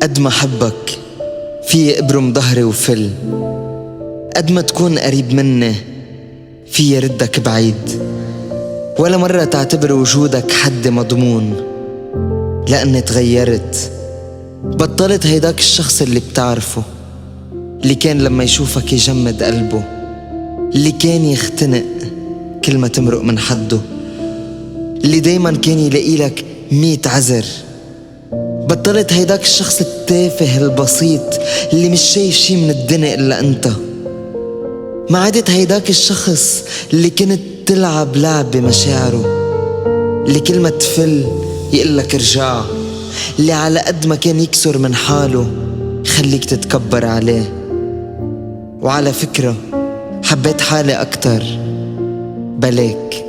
قد ما حبك في ابرم ظهري وفل، قد ما تكون قريب مني في يردك بعيد، ولا مرة تعتبر وجودك حد مضمون، لأني تغيرت. بطلت هيداك الشخص اللي بتعرفه، اللي كان لما يشوفك يجمد قلبه، اللي كان يختنق كل ما تمرق من حده، اللي دايما كان يلاقي لك 100 عذر. بطلت هيداك الشخص التافه البسيط اللي مش شايف شي من الدنيا إلا أنت. ما عادت هيداك الشخص اللي كنت تلعب لعب بمشاعره، اللي كل ما تفل يقلك ارجع، اللي على قد ما كان يكسر من حاله يخليك تتكبر عليه. وعلى فكرة حبيت حالي أكتر بلاك.